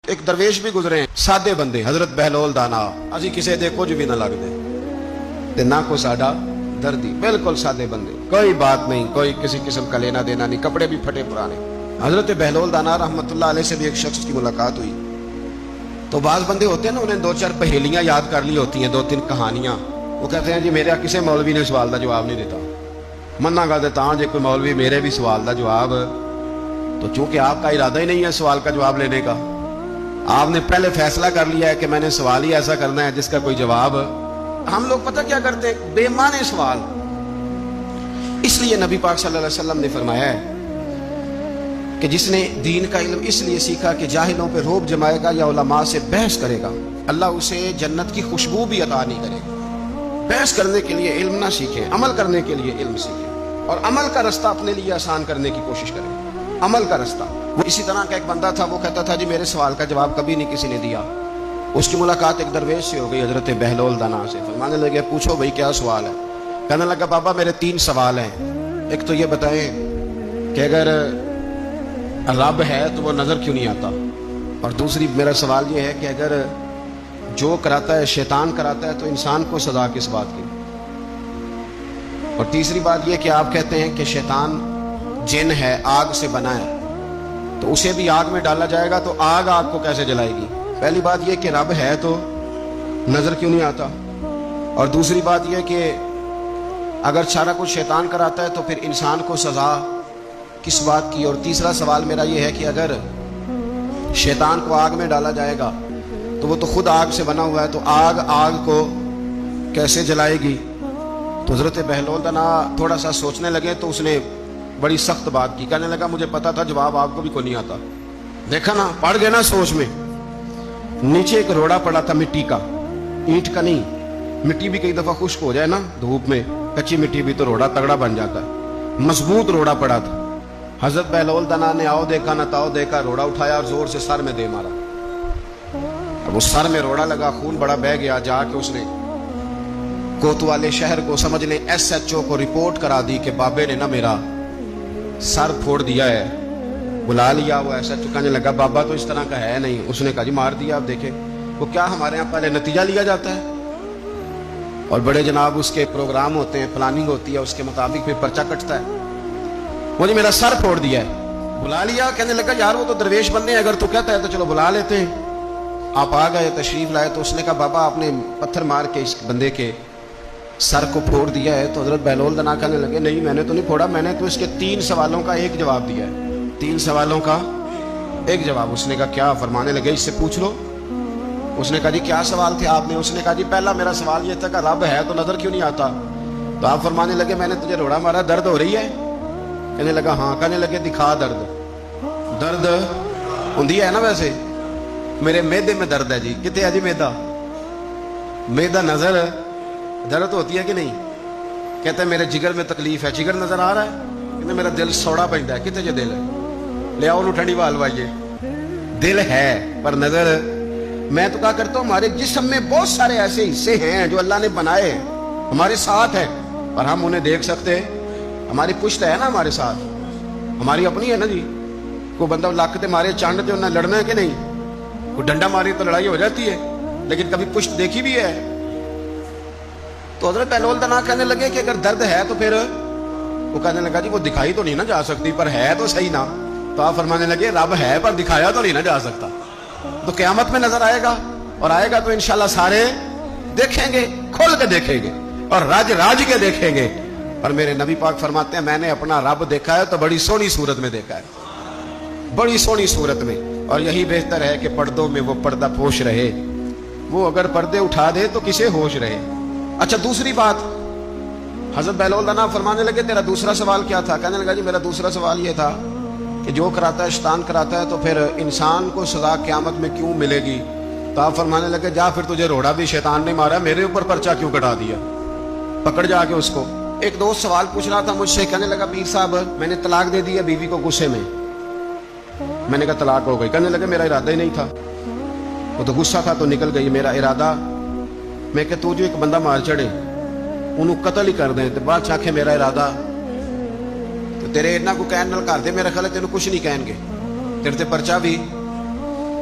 ایک درویش بھی گزرے ہیں، سادے بندے، حضرت بہلول دانا، اسی کسے دے کچھ بھی نہ لگ دے تے نہ کو ساڈا دردی، بالکل سادے بندے، کوئی بات نہیں، کوئی کسی قسم کا لینا دینا نہیں، کپڑے بھی پھٹے پرانے۔ حضرت بہلول دانا رحمت اللہ علیہ سے بھی ایک شخص کی ملاقات ہوئی، تو بعض بندے ہوتے ہیں نا، انہیں 2-4 پہیلیاں یاد کر لی ہوتی ہیں، 2-3 کہانیاں، وہ کہتے ہیں جی میرے کسی مولوی نے سوال دا جواب نہیں دیتا، مننا کر دیتا ہوں جی کوئی مولوی میرے بھی سوال دا جواب، تو چونکہ آپ کا ارادہ ہی نہیں ہے سوال کا جواب لینے کا، آپ نے پہلے فیصلہ کر لیا ہے کہ میں نے سوال ہی ایسا کرنا ہے جس کا کوئی جواب، ہم لوگ پتہ کیا کرتے ہیں، بے معنی سوال۔ اس لیے نبی پاک صلی اللہ علیہ وسلم نے فرمایا ہے کہ جس نے دین کا علم اس لیے سیکھا کہ جاہلوں پہ روب جمائے گا یا علماء سے بحث کرے گا، اللہ اسے جنت کی خوشبو بھی عطا نہیں کرے گا۔ بحث کرنے کے لیے علم نہ سیکھیں، عمل کرنے کے لیے علم سیکھیں، اور عمل کا رستہ اپنے لیے آسان کرنے کی کوشش کریں، عمل کا رستہ۔ وہ اسی طرح کا ایک بندہ تھا، وہ کہتا تھا جی میرے سوال کا جواب کبھی نہیں کسی نے دیا۔ اس کی ملاقات ایک درویش سے ہو گئی، حضرت بہلول دانا سے، فرمانے لگے پوچھو بھائی کیا سوال ہے؟ کہنے لگا بابا میرے 3 سوال ہیں، ایک تو یہ بتائیں کہ اگر رب ہے تو وہ نظر کیوں نہیں آتا، اور دوسری میرا سوال یہ ہے کہ اگر جو کراتا ہے شیطان کراتا ہے تو انسان کو سزا کس بات کی، اور تیسری بات یہ کہ آپ کہتے ہیں کہ شیطان جن ہے، آگ سے بنا ہے، تو اسے بھی آگ میں ڈالا جائے گا تو آگ کو کیسے جلائے گی؟ پہلی بات یہ کہ رب ہے تو نظر کیوں نہیں آتا، اور دوسری بات یہ کہ اگر سارا کچھ شیطان کراتا ہے تو پھر انسان کو سزا کس بات کی، اور تیسرا سوال میرا یہ ہے کہ اگر شیطان کو آگ میں ڈالا جائے گا تو وہ تو خود آگ سے بنا ہوا ہے، تو آگ کو کیسے جلائے گی؟ تو حضرت بہلول دانا تھوڑا سا سوچنے لگے تو اس نے بڑی سخت بات کی، کہنے لگا مجھے پتا تھا جواب آپ کو بھی کوئی نہیں آتا، دیکھا نا پڑ گئے نا سوچ میں۔ نیچے ایک روڑا پڑا تھا مٹی کا، اینٹ کا نہیں، مٹی بھی کئی دفعہ خشک ہو جائے نا دھوپ میں، کچی مٹی بھی تو روڑا تگڑا بن جاتا ہے، مضبوط روڑا پڑا تھا۔ حضرت بہلول دانا نے آؤ دیکھا نہ تاؤ دیکھا، روڑا اٹھایا اور زور سے سر میں دے مارا، اب اس سر میں روڑا لگا، خون بڑا بہہ گیا، جا کے اس نے کوتوالے شہر کو سمجھ لیں SHO کو رپورٹ کرا دی کہ بابے نے نا میرا سر پھوڑ دیا ہے۔ بلا لیا، وہ SHO کہنے لگا بابا تو اس طرح کا ہے نہیں، اس نے کہا جی مار دیا۔ آپ دیکھیں وہ کیا ہمارے ہاں پہلے نتیجہ لیا جاتا ہے، اور بڑے جناب اس کے پروگرام ہوتے ہیں، پلاننگ ہوتی ہے، اس کے مطابق پھر پرچہ کٹتا ہے۔ مجھے میرا سر پھوڑ دیا ہے، بلا لیا، کہنے لگا یار وہ تو درویش بندے ہیں، اگر تو کہتا ہے تو چلو بلا لیتے ہیں۔ آپ آ گئے، تشریف لائے، تو اس نے کہا بابا آپ نے پتھر مار کے اس بندے کے سر کو پھوڑ دیا ہے۔ تو حضرت بہلول دانا کہنے لگے نہیں میں نے تو نہیں پھوڑا، میں نے تو اس کے 3 سوالوں کا ایک جواب دیا ہے، 3 سوالوں کا ایک جواب۔ اس نے کہا کیا؟ فرمانے لگے اس سے پوچھ لو۔ اس نے کہا جی کیا سوال تھے آپ نے؟ اس نے کہا جی پہلا میرا سوال یہ تھا کہ رب ہے تو نظر کیوں نہیں آتا؟ تو آپ فرمانے لگے میں نے تجھے روڑا مارا، درد ہو رہی ہے؟ کہنے لگا ہاں۔ کہنے لگے دکھا درد ہوندی ہے نا؟ ویسے میرے میدے میں درد ہے جی۔ کتے ہے جی میدا؟ میدا نظر درد ہوتی ہے کہ نہیں؟ کہتے ہیں میرے جگر میں تکلیف ہے، جگر نظر آ رہا ہے؟ کہتے میرا دل سوڑا پہنتا ہے، کتے جے دل ہے؟ لے آؤ ٹھنڈی وال وائیے، دل ہے پر نظر۔ میں تو کہا کرتا ہوں ہمارے جسم میں بہت سارے ایسے حصے ہیں جو اللہ نے بنائے ہیں، ہمارے ساتھ ہیں پر ہم انہیں دیکھ سکتے ہیں۔ ہماری پشت ہے نا ہمارے ساتھ، ہماری اپنی ہے نا جی۔ کوئی بندہ لک تے مارے چانڈ تے انہیں لڑنا ہے کہ نہیں؟ کوئی ڈنڈا ماری تو لڑائی ہو جاتی ہے، لیکن کبھی پشت دیکھی بھی ہے؟ تو حضرت بہلول دانا کہنے لگے کہ اگر درد ہے تو پھر وہ کہنے لگا جی وہ دکھائی تو نہیں نہ جا سکتی پر ہے تو صحیح نا۔ تو آپ فرمانے لگے رب ہے پر دکھایا تو نہیں نہ جا سکتا، تو قیامت میں نظر آئے گا، اور آئے گا تو انشاءاللہ سارے دیکھیں گے، کھول کے دیکھیں گے اور راج کے دیکھیں گے۔ اور میرے نبی پاک فرماتے ہیں میں نے اپنا رب دیکھا ہے تو بڑی سونی صورت میں دیکھا ہے، بڑی سونی صورت میں، اور یہی بہتر ہے کہ پردوں میں وہ پردہ پوش رہے، وہ اگر پردے اٹھا دے تو کسے ہوش رہے۔ اچھا دوسری بات، حضرت بہلول دانا فرمانے لگے تیرا دوسرا سوال کیا تھا؟ کہنے لگا جی میرا دوسرا سوال یہ تھا کہ جو کراتا ہے شیطان کراتا ہے تو پھر انسان کو سزا قیامت میں کیوں ملے گی؟ تو آپ فرمانے لگے جا پھر تجھے روڑا بھی شیطان نے مارا، میرے اوپر پرچہ کیوں کٹا دیا؟ پکڑ جا کے اس کو۔ ایک دوست سوال پوچھ رہا تھا مجھ سے، کہنے لگا پیر صاحب میں نے طلاق دے دی ہے بیوی کو غصے میں۔ میں نے کہا طلاق ہو گئی؟ کہنے لگے میرا ارادہ ہی نہیں تھا، وہ تو غصہ تھا تو نکل گئی، میرا ارادہ میں کہ تو جو ایک بندہ مار چڑے انہوں قتل ہی کر دیں، تو بعد چاکھے میرا ارادہ تو تیرے اتنا کو کہن نال کر دے، میرا خیال ہے تینوں کچھ نہیں کہیں گے، تیرے تے پرچہ بھی